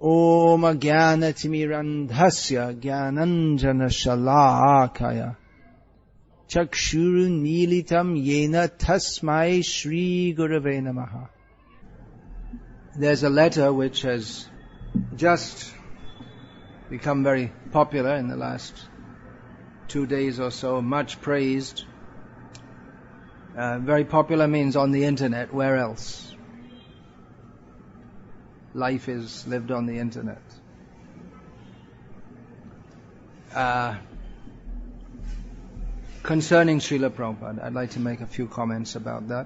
Om Jnanatimirandhasya Jnananjana Shalakaya Chakshuru Militam Yena Tasmai Shri Gurave Namaha. There's a letter which has just become very popular in the last 2 days or so, much praised. Very popular means on the internet. Where else? Life is lived on the internet. Concerning Srila Prabhupada, I'd like to make a few comments about that.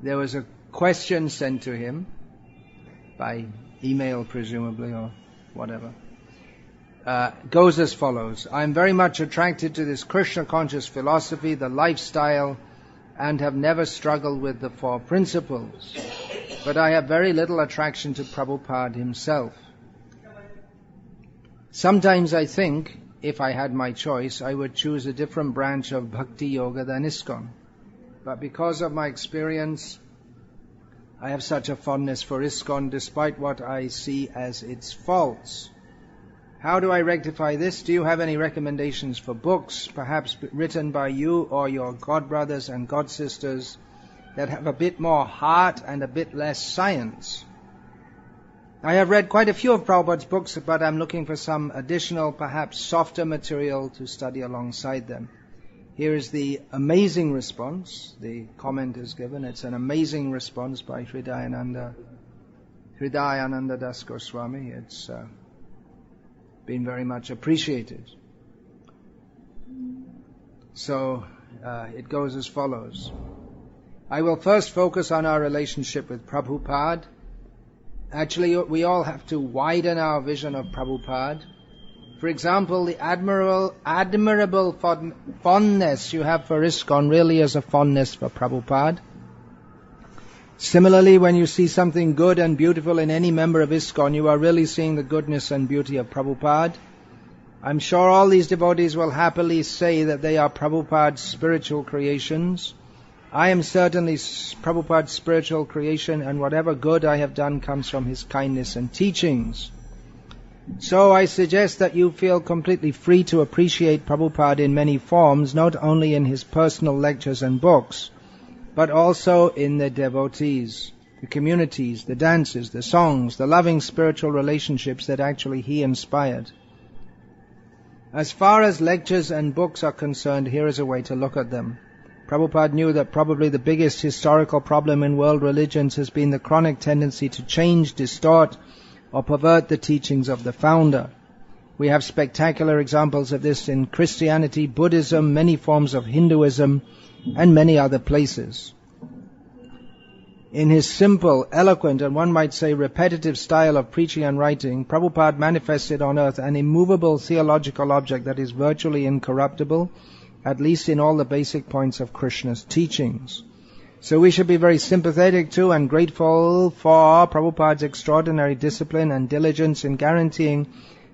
There was a question sent to him by email, presumably, or whatever. Goes as follows. I'm very much attracted to this Krishna conscious philosophy, the lifestyle, and have never struggled with the 4 principles. But I have very little attraction to Prabhupada himself. Sometimes I think, if I had my choice, I would choose a different branch of Bhakti Yoga than ISKCON. But because of my experience, I have such a fondness for ISKCON despite what I see as its faults. How do I rectify this? Do you have any recommendations for books, perhaps written by you or your godbrothers and godsisters, that have a bit more heart and a bit less science? I have read quite a few of Prabhupada's books, but I'm looking for some additional, perhaps softer material to study alongside them. Here is the amazing response. The comment is given. It's an amazing response by Hridayananda Das Goswami. It's been very much appreciated. So it goes as follows. I will first focus on our relationship with Prabhupada. Actually, we all have to widen our vision of Prabhupada. For example, the admirable fondness you have for ISKCON really is a fondness for Prabhupada. Similarly, when you see something good and beautiful in any member of ISKCON, you are really seeing the goodness and beauty of Prabhupada. I'm sure all these devotees will happily say that they are Prabhupada's spiritual creations. I am certainly Prabhupada's spiritual creation, and whatever good I have done comes from his kindness and teachings. So I suggest that you feel completely free to appreciate Prabhupada in many forms, not only in his personal lectures and books, but also in the devotees, the communities, the dances, the songs, the loving spiritual relationships that actually he inspired. As far as lectures and books are concerned, here is a way to look at them. Prabhupada knew that probably the biggest historical problem in world religions has been the chronic tendency to change, distort, or pervert the teachings of the founder. We have spectacular examples of this in Christianity, Buddhism, many forms of Hinduism, and many other places. In his simple, eloquent, and one might say repetitive style of preaching and writing, Prabhupada manifested on earth an immovable theological object that is virtually incorruptible, at least in all the basic points of Krishna's teachings. So we should be very sympathetic to and grateful for Prabhupada's extraordinary discipline and diligence in guaranteeing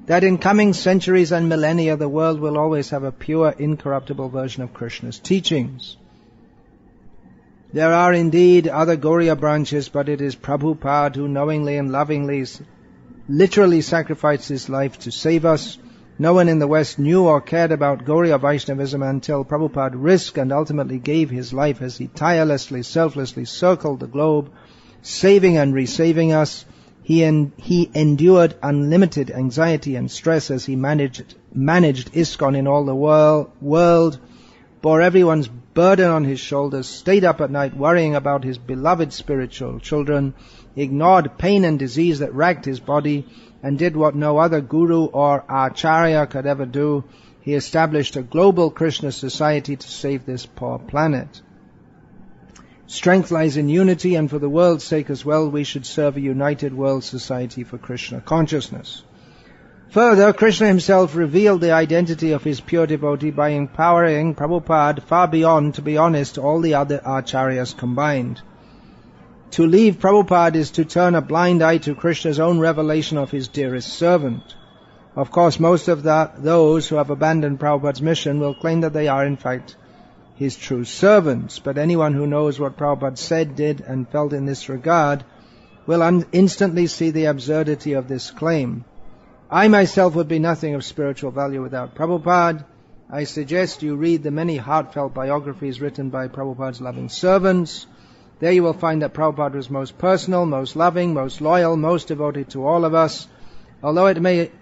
that in coming centuries and millennia the world will always have a pure, incorruptible version of Krishna's teachings. There are indeed other Gauriya branches, but it is Prabhupada who knowingly and lovingly literally sacrificed his life to save us. No one in the West knew or cared about Gauriya Vaishnavism until Prabhupada risked and ultimately gave his life as he tirelessly, selflessly circled the globe, saving and resaving us. He endured unlimited anxiety and stress as he managed ISKCON in all the world, bore everyone's burden on his shoulders, stayed up at night worrying about his beloved spiritual children, ignored pain and disease that racked his body, and did what no other guru or acharya could ever do. He established a global Krishna society to save this poor planet. Strength lies in unity, and for the world's sake as well, we should serve a united world society for Krishna consciousness. Further, Krishna himself revealed the identity of his pure devotee by empowering Prabhupada far beyond, to be honest, all the other acharyas combined. To leave Prabhupada is to turn a blind eye to Krishna's own revelation of his dearest servant. Of course, most of those who have abandoned Prabhupada's mission will claim that they are in fact his true servants, but anyone who knows what Prabhupada said, did, and felt in this regard will instantly see the absurdity of this claim. I myself would be nothing of spiritual value without Prabhupada. I suggest you read the many heartfelt biographies written by Prabhupada's loving servants. There you will find that Prabhupada was most personal, most loving, most loyal, most devoted to all of us. Although it may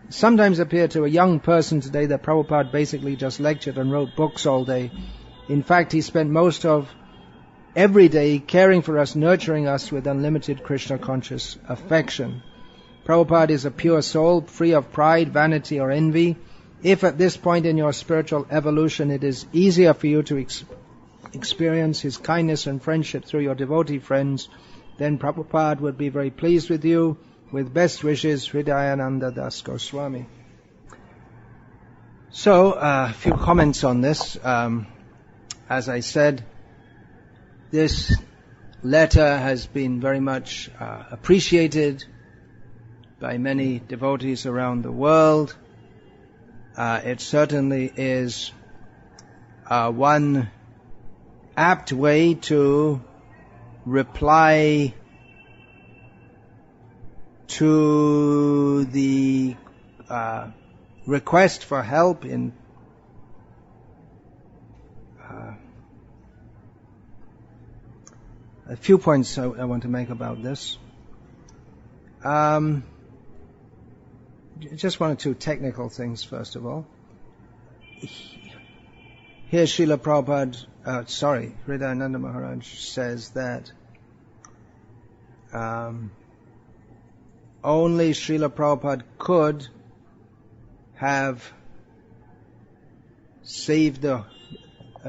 sometimes appear to a young person today that Prabhupada basically just lectured and wrote books all day, in fact he spent most of every day caring for us, nurturing us with unlimited Krishna-conscious affection. Prabhupada is a pure soul, free of pride, vanity or envy. If at this point in your spiritual evolution it is easier for you to experience his kindness and friendship through your devotee friends, then Prabhupada would be very pleased with you. With best wishes, Hridayananda Das Goswami. So, a few comments on this. As I said, this letter has been very much appreciated by many devotees around the world. It certainly is one apt way to reply to the request for help in a few points I want to make about this. Just one or two technical things first of all. Here Srila Prabhupada, Hridayananda Maharaj says that only Srila Prabhupada could have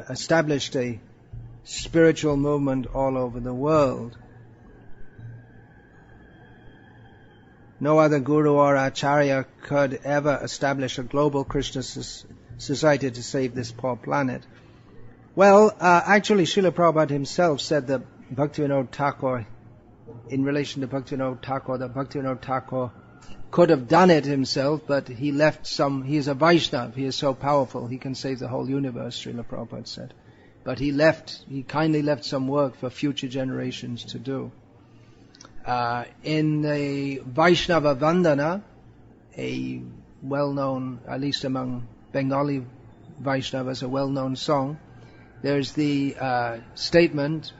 established a spiritual movement all over the world. No other guru or acharya could ever establish a global Krishna society to save this poor planet. Well, actually Srila Prabhupada himself said that Bhaktivinoda Thakur, in relation to Bhaktivinoda Thakur, that Bhaktivinoda Thakur could have done it himself, but he is a Vaishnava, he is so powerful, he can save the whole universe, Srila Prabhupada said. But he kindly left some work for future generations to do. In the Vaishnava Vandana, a well-known, at least among Bengali Vaishnavas, a well-known song, there's the statement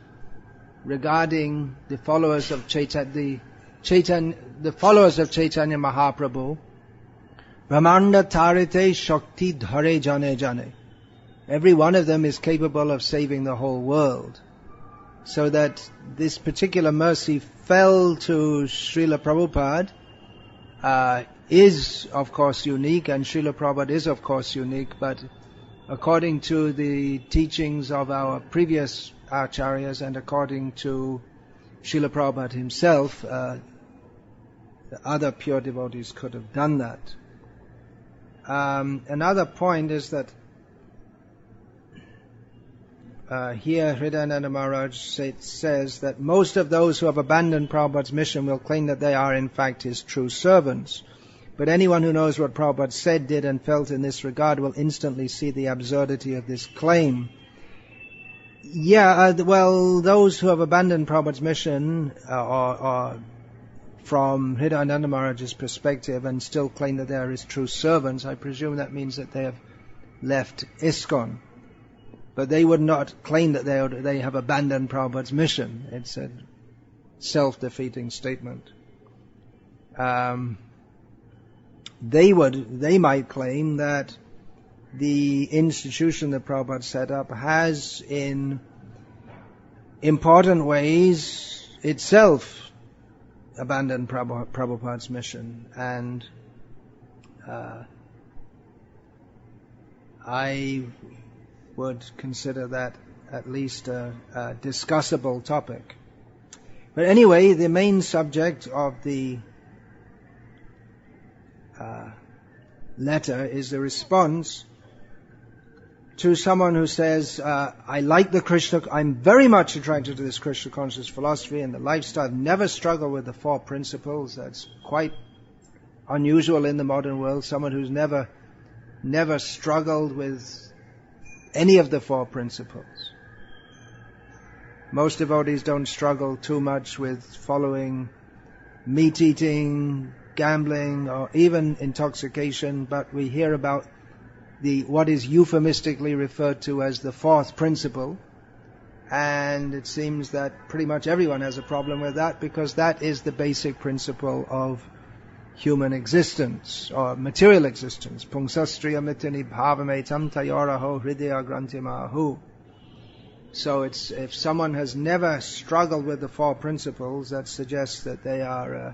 regarding the followers of Chaitanya Mahaprabhu, Brahmanda Tarite Shakti Dhare Jane Jane. Every one of them is capable of saving the whole world. So that this particular mercy fell to Srila Prabhupada is of course unique, and Srila Prabhupada is of course unique, but according to the teachings of our previous acharyas and according to Srila Prabhupada himself, the other pure devotees could have done that. Another point is that here Hridayananda Maharaj says that most of those who have abandoned Prabhupada's mission will claim that they are in fact his true servants. But anyone who knows what Prabhupada said, did and felt in this regard will instantly see the absurdity of this claim. Well, those who have abandoned Prabhupada's mission, or from Hridayananda Maharaj's perspective, and still claim that they are his true servants, I presume that means that they have left ISKCON. But they would not claim that they have abandoned Prabhupada's mission. It's a self-defeating statement. They might claim that the institution that Prabhupada set up has in important ways itself abandoned Prabhupada's mission, and I would consider that at least a discussable topic. But anyway, the main subject of the letter is the response to someone who says, I'm very much attracted to this Krishna conscious philosophy and the lifestyle. I've never struggled with the four principles. That's quite unusual in the modern world. Someone who's never struggled with any of the four principles. Most devotees don't struggle too much with following meat eating, gambling, or even intoxication, but we hear about what is euphemistically referred to as the fourth principle, and it seems that pretty much everyone has a problem with that, because that is the basic principle of human existence, or material existence. Pungsastriya mitini bhavametam tayoraho hridaya grantimahu. So if someone has never struggled with the four principles, that suggests that they are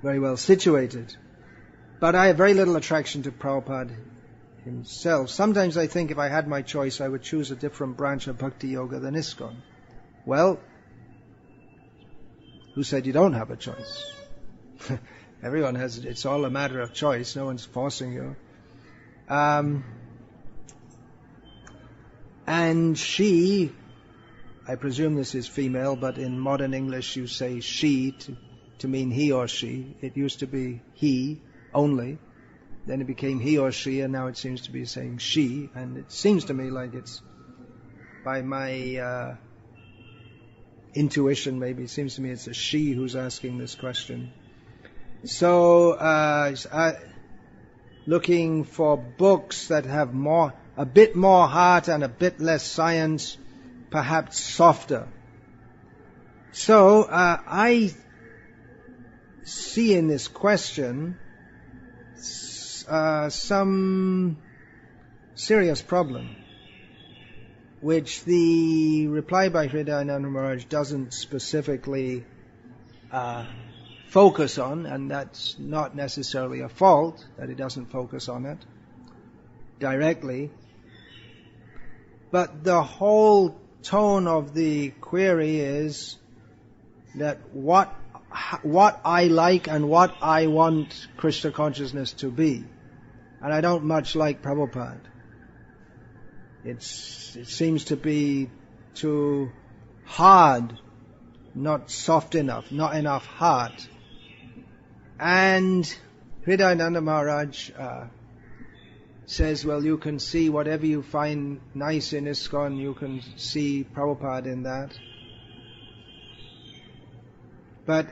very well situated. But I have very little attraction to Prabhupada himself. Sometimes I think if I had my choice, I would choose a different branch of Bhakti Yoga than ISKCON. Well, who said you don't have a choice? Everyone has, it's all a matter of choice. No one's forcing you. And she, I presume this is female, but in modern English you say she to mean he or she. It used to be he only. Then it became he or she, and now it seems to be saying she. And it seems to me like it's, by my intuition maybe, it seems to me it's a she who's asking this question. So, looking for books that have a bit more heart and a bit less science, perhaps softer. So, I see in this question some serious problem, which the reply by Hridayananda Maharaj doesn't specifically focus on, and that's not necessarily a fault that he doesn't focus on it directly. But the whole tone of the query is that what I like and what I want Krishna consciousness to be. And I don't much like Prabhupada. It seems to be too hard, not soft enough, not enough heart. And Hridayananda Maharaj says, well, you can see whatever you find nice in ISKCON, you can see Prabhupada in that. But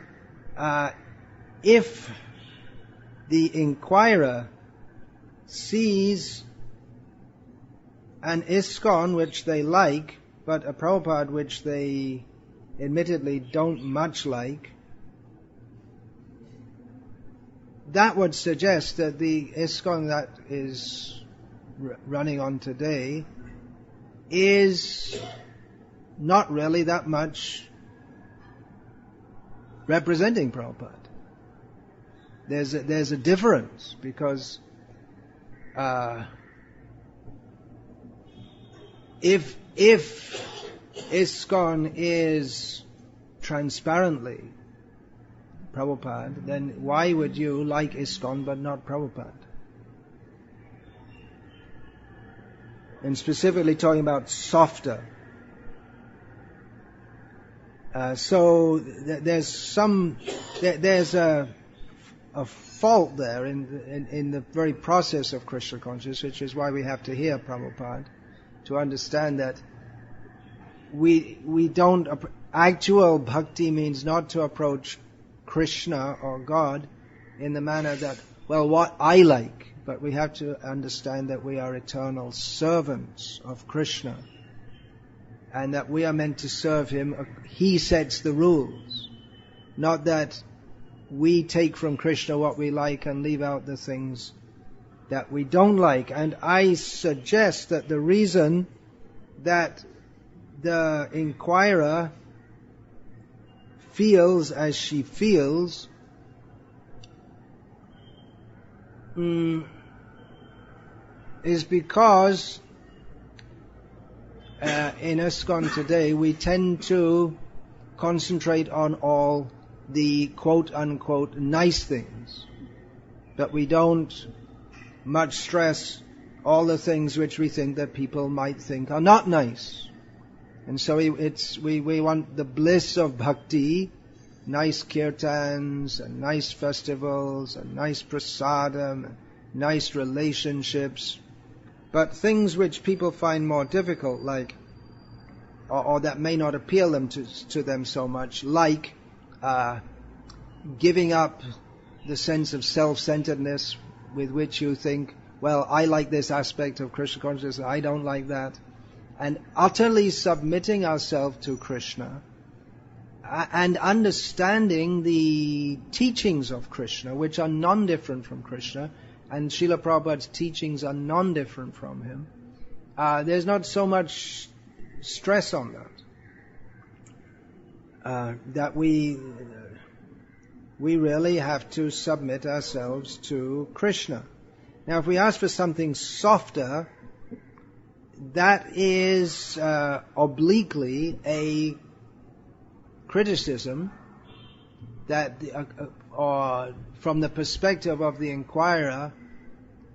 if the inquirer sees an ISKCON which they like, but a Prabhupada which they admittedly don't much like, that would suggest that the ISKCON that is running on today is not really that much representing Prabhupada. There's a difference, because if ISKCON is transparently Prabhupada, then why would you like ISKCON but not Prabhupada? And specifically talking about softer. So there's a fault there in the very process of Krishna consciousness, which is why we have to hear Prabhupada to understand that we don't. Actual bhakti means not to approach Krishna or God in the manner that, well, what I like, but we have to understand that we are eternal servants of Krishna, and that we are meant to serve Him. He sets the rules, not that we take from Krishna what we like and leave out the things that we don't like. And I suggest that the reason that the inquirer feels as she feels is because in ISKCON today we tend to concentrate on all the quote-unquote nice things, but we don't much stress all the things which we think that people might think are not nice. And so we want the bliss of bhakti, nice kirtans, and nice festivals, and nice prasadam, and nice relationships, but things which people find more difficult, like or that may not appeal to them so much, like giving up the sense of self-centeredness with which you think, well, I like this aspect of Krishna consciousness, I don't like that, and utterly submitting ourselves to Krishna and understanding the teachings of Krishna, which are non-different from Krishna, and Srila Prabhupada's teachings are non-different from him. There's not so much stress on that. That we really have to submit ourselves to Krishna. Now, if we ask for something softer, that is obliquely a criticism that, or from the perspective of the inquirer,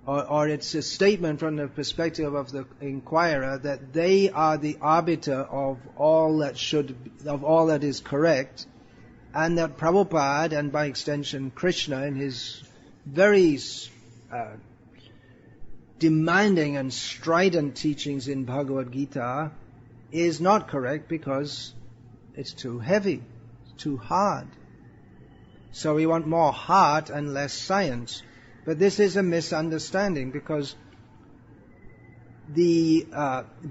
or it's a statement from the perspective of the inquirer that they are the arbiter of all that is correct, and that Prabhupada, and by extension Krishna, in his very demanding and strident teachings in Bhagavad Gita, is not correct because it's too heavy, it's too hard. So we want more heart and less science. But this is a misunderstanding, because the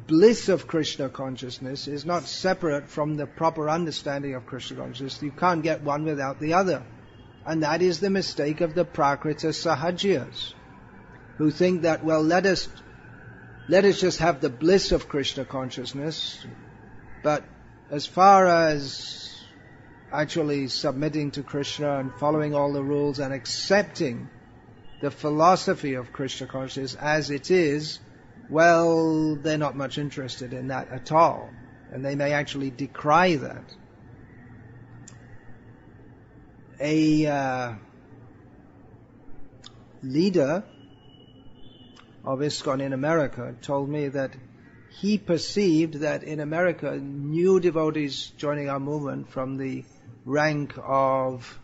bliss of Krishna consciousness is not separate from the proper understanding of Krishna consciousness. You can't get one without the other. And that is the mistake of the Prakrita Sahajias, who think that, well, let us just have the bliss of Krishna consciousness, but as far as actually submitting to Krishna and following all the rules and accepting the philosophy of Krishna consciousness as it is, well, they're not much interested in that at all. And they may actually decry that. A leader of ISKCON in America told me that he perceived that in America, new devotees joining our movement from the rank of,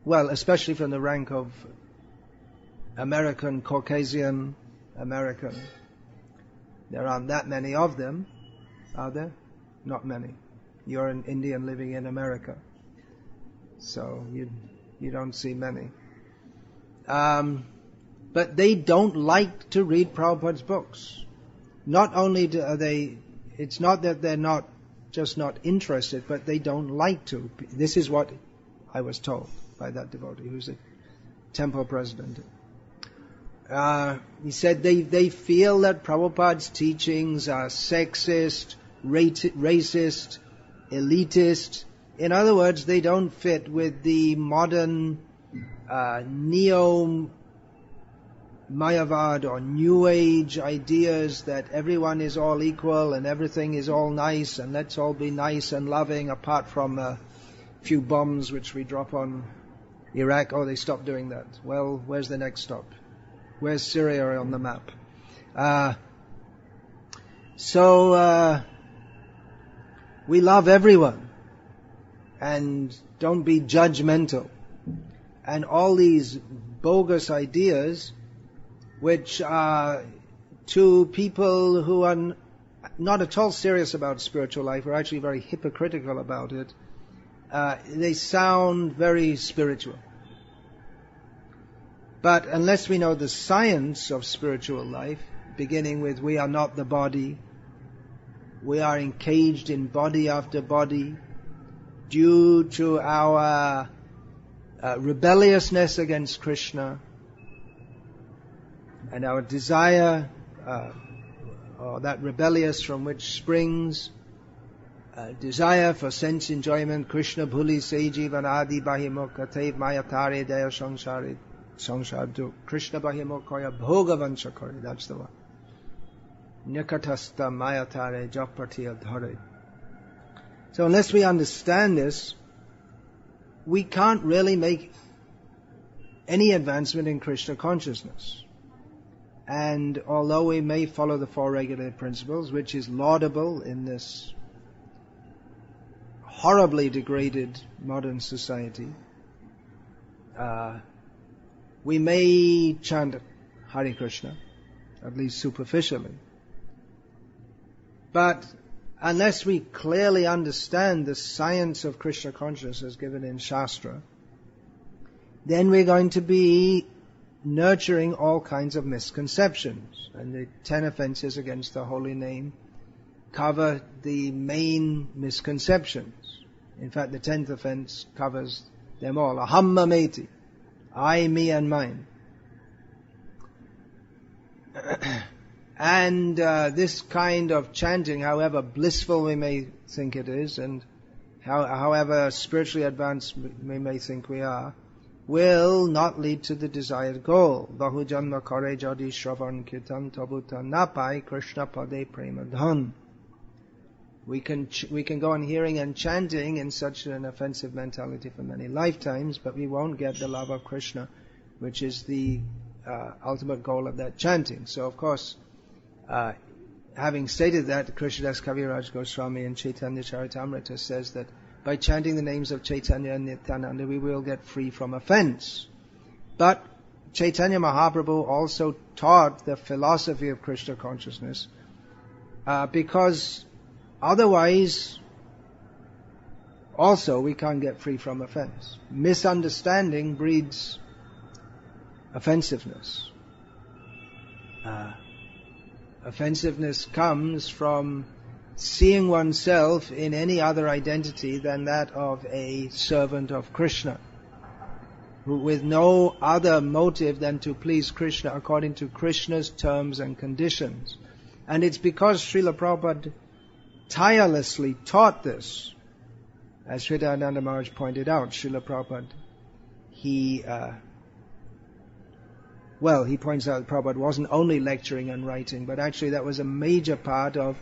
well, especially from the rank of American, Caucasian American. There aren't that many of them, are there? Not many. You're an Indian living in America, so you don't see many. But they don't like to read Prabhupada's books. Not only are they, it's not that they're not interested, but they don't like to. This is what I was told by that devotee, who's a temple president. He said they feel that Prabhupada's teachings are sexist, racist, elitist. In other words, they don't fit with the modern neo-Mayavad or New Age ideas that everyone is all equal and everything is all nice and let's all be nice and loving apart from a few bombs which we drop on Iraq. Oh, they stopped doing that. Well, where's the next stop? Where's Syria on the map? So we love everyone and don't be judgmental. And all these bogus ideas which are to people who are not at all serious about spiritual life, are actually very hypocritical about it, they sound very spiritual. But unless we know the science of spiritual life, beginning with we are not the body, we are encaged in body after body, due to our rebelliousness against Krishna, and our desire, or that rebellious from which springs desire for sense enjoyment, Krishna bhuli se jivan adi bahimokhatev mayatare daya samsari samsardu Krishna bahimokhaya bhogavanshakari, that's the one. Nikatasta mayatare japatiya dhare. So unless we understand this, we can't really make any advancement in Krishna consciousness. And although we may follow the four regulative principles, which is laudable in this horribly degraded modern society, we may chant Hare Krishna, at least superficially. But unless we clearly understand the science of Krishna consciousness given in Shastra, then we're going to be nurturing all kinds of misconceptions. And the 10 offenses against the holy name cover the main misconceptions. In fact, the 10th offense covers them all. Aham mameti, I, me and mine. And this kind of chanting, however blissful we may think it is, and however spiritually advanced we may think we are, will not lead to the desired goal. Bahujanma kare jadi shravan kirtan tabuta napai Krishna pade prema dhan. We can go on hearing and chanting in such an offensive mentality for many lifetimes, but we won't get the love of Krishna, which is the ultimate goal of that chanting. So of course, having stated that, Krishnadas Kaviraj Goswami in Chaitanya Charitamrita says that by chanting the names of Chaitanya and Nityananda, we will get free from offense. But Chaitanya Mahaprabhu also taught the philosophy of Krishna consciousness, because otherwise, also we can't get free from offense. Misunderstanding breeds offensiveness. Offensiveness comes from seeing oneself in any other identity than that of a servant of Krishna, who with no other motive than to please Krishna according to Krishna's terms and conditions. And it's because Srila Prabhupada tirelessly taught this, as Sridharananda Maharaj pointed out. Srila Prabhupada, he points out that Prabhupada wasn't only lecturing and writing, but actually that was a major part of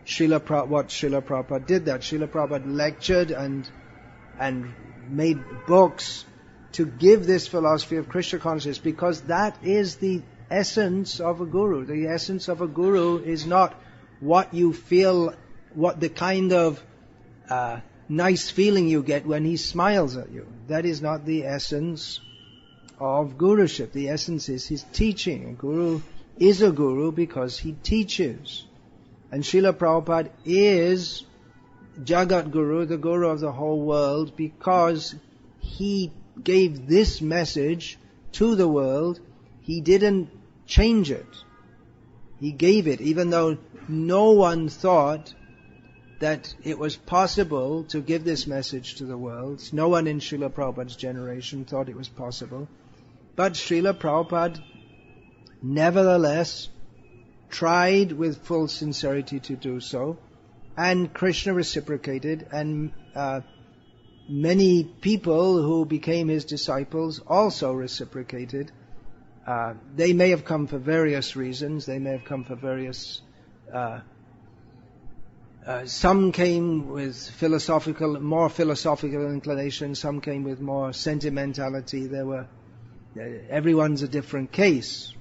what Srila Prabhupada did. That Srila Prabhupada lectured and made books to give this philosophy of Krishna consciousness, because that is the essence of a guru. The essence of a guru is not what you feel, what the kind of nice feeling you get when he smiles at you. That is not the essence of guruship. The essence is his teaching. A guru is a guru because he teaches. And Srila Prabhupada is Jagat Guru, the guru of the whole world, because he gave this message to the world. He didn't change it. He gave it, even though no one thought that it was possible to give this message to the world. No one in Srila Prabhupada's generation thought it was possible. But Srila Prabhupada nevertheless tried with full sincerity to do so, and Krishna reciprocated, and many people who became his disciples also reciprocated. They may have come for various reasons. They may have come for various... some came with more philosophical inclination. Some came with more sentimentality. Everyone's a different case.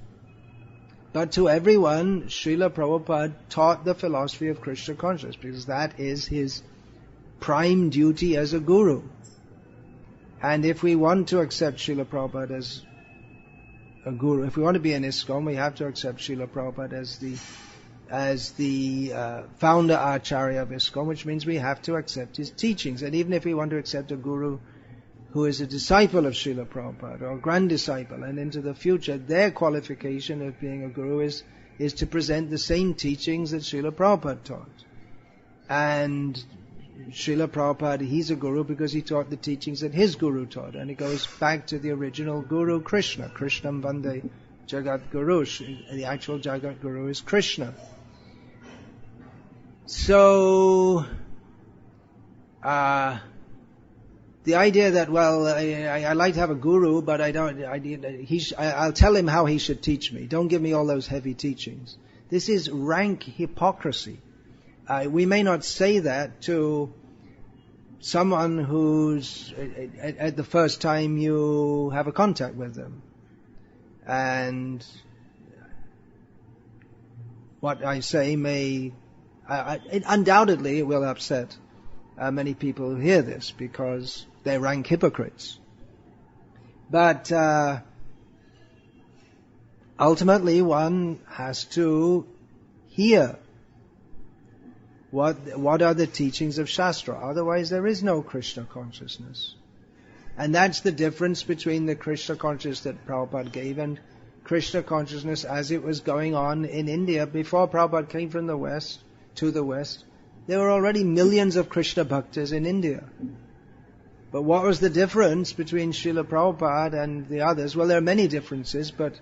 But to everyone, Srila Prabhupada taught the philosophy of Krishna consciousness, because that is his prime duty as a guru. And if we want to accept Srila Prabhupada as a guru, if we want to be an ISKCON, we have to accept Srila Prabhupada as the founder Acharya of ISKCON, which means we have to accept his teachings. And even if we want to accept a guru who is a disciple of Srila Prabhupada, or a grand disciple, and into the future, their qualification of being a guru is to present the same teachings that Srila Prabhupada taught. And Srila Prabhupada, he's a guru because he taught the teachings that his guru taught, and it goes back to the original guru, Krishna. Krishnam Vande Jagat Guru. The actual Jagat Guru is Krishna. So, the idea that, I like to have a guru, but I'll tell him how he should teach me. Don't give me all those heavy teachings. This is rank hypocrisy. We may not say that to someone who's at the first time you have a contact with them. And what I say undoubtedly it will upset many people who hear this, because they're rank hypocrites. But ultimately one has to hear What are the teachings of Shastra? Otherwise there is no Krishna consciousness. And that's the difference between the Krishna consciousness that Prabhupada gave and Krishna consciousness as it was going on in India. Before Prabhupada came from the West, to the West, there were already millions of Krishna bhaktas in India. But what was the difference between Srila Prabhupada and the others? Well, there are many differences, but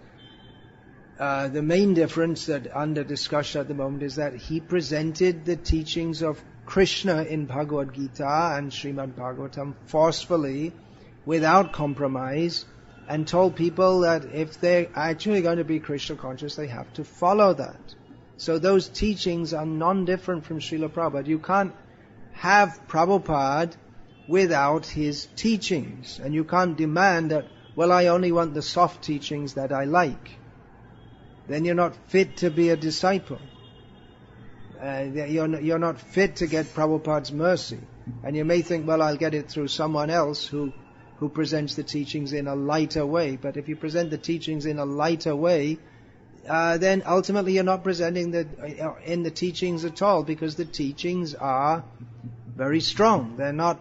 the main difference that under discussion at the moment is that he presented the teachings of Krishna in Bhagavad Gita and Srimad Bhagavatam forcefully, without compromise, and told people that if they're actually going to be Krishna conscious, they have to follow that. So those teachings are non-different from Srila Prabhupada. You can't have Prabhupada without his teachings. And you can't demand that, well, I only want the soft teachings that I like. Then you're not fit to be a disciple. You're not fit to get Prabhupada's mercy. And you may think, well, I'll get it through someone else who presents the teachings in a lighter way. But if you present the teachings in a lighter way, then ultimately you're not presenting in the teachings at all, because the teachings are very strong. They're not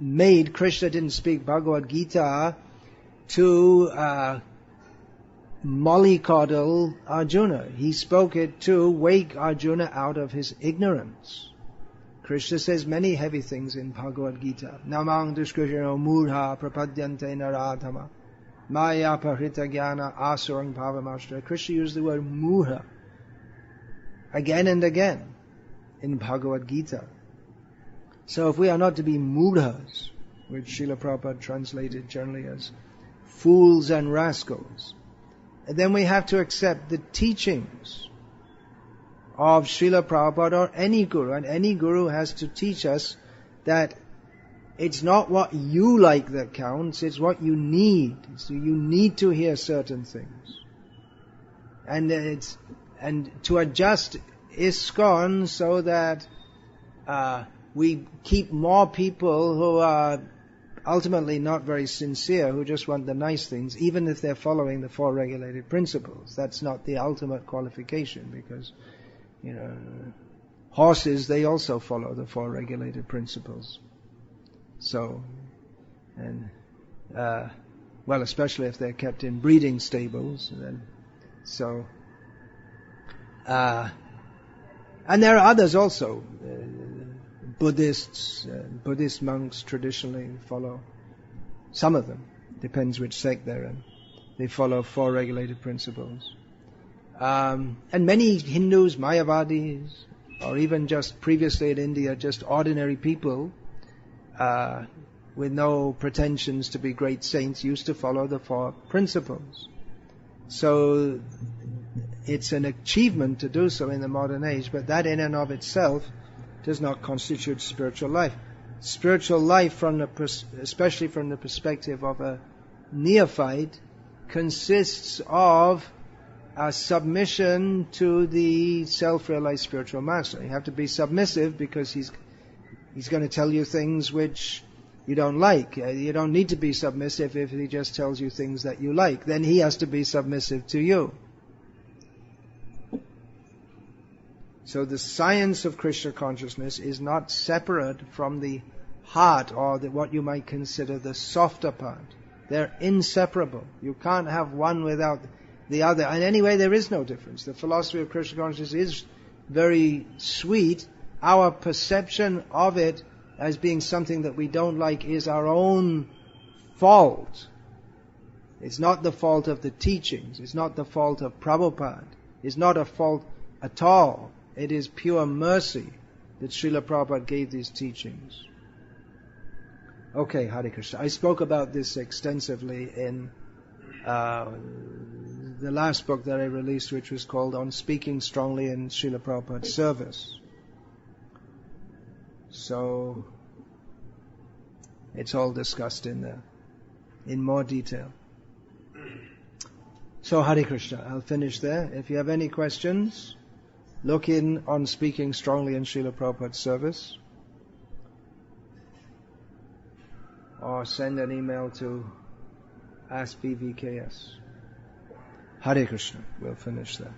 made. Krishna didn't speak Bhagavad Gita to mollycoddle Arjuna. He spoke it to wake Arjuna out of his ignorance. Krishna says many heavy things in Bhagavad Gita. Namang dushkrishano murha prapadyante naradhama maya pahrita jnana asurang bhavamashtra. Krishna used the word murha again and again in Bhagavad Gita. So if we are not to be murhas, which Srila Prabhupada translated generally as fools and rascals, then we have to accept the teachings of Srila Prabhupada or any guru. And any guru has to teach us that it's not what you like that counts, it's what you need. So you need to hear certain things. And to adjust ISKCON so that we keep more people who are ultimately not very sincere, who just want the nice things, even if they're following the four regulated principles. That's not the ultimate qualification, because, horses, they also follow the four regulated principles. So, well, especially if they're kept in breeding stables, then, so, and there are others also. Buddhist monks traditionally follow, some of them, depends which sect they're in, they follow four regulated principles. And many Hindus, Mayavadis, or even just previously in India, just ordinary people, with no pretensions to be great saints, used to follow the four principles. So it's an achievement to do so in the modern age, but that in and of itself does not constitute spiritual life. Spiritual life, especially from the perspective of a neophyte, consists of a submission to the self-realized spiritual master. You have to be submissive because he's going to tell you things which you don't like. You don't need to be submissive if he just tells you things that you like. Then he has to be submissive to you. So the science of Krishna consciousness is not separate from the heart, or what you might consider the softer part. They're inseparable. You can't have one without the other. And anyway, there is no difference. The philosophy of Krishna consciousness is very sweet. Our perception of it as being something that we don't like is our own fault. It's not the fault of the teachings. It's not the fault of Prabhupada. It's not a fault at all. It is pure mercy that Srila Prabhupada gave these teachings. Okay, Hare Krishna. I spoke about this extensively in the last book that I released, which was called On Speaking Strongly in Srila Prabhupada's Service. So, it's all discussed in there, in more detail. So, Hare Krishna. I'll finish there. If you have any questions, look in On Speaking Strongly in Srila Prabhupada's Service, or send an email to AskBVKS. Hare Krishna. We'll finish there.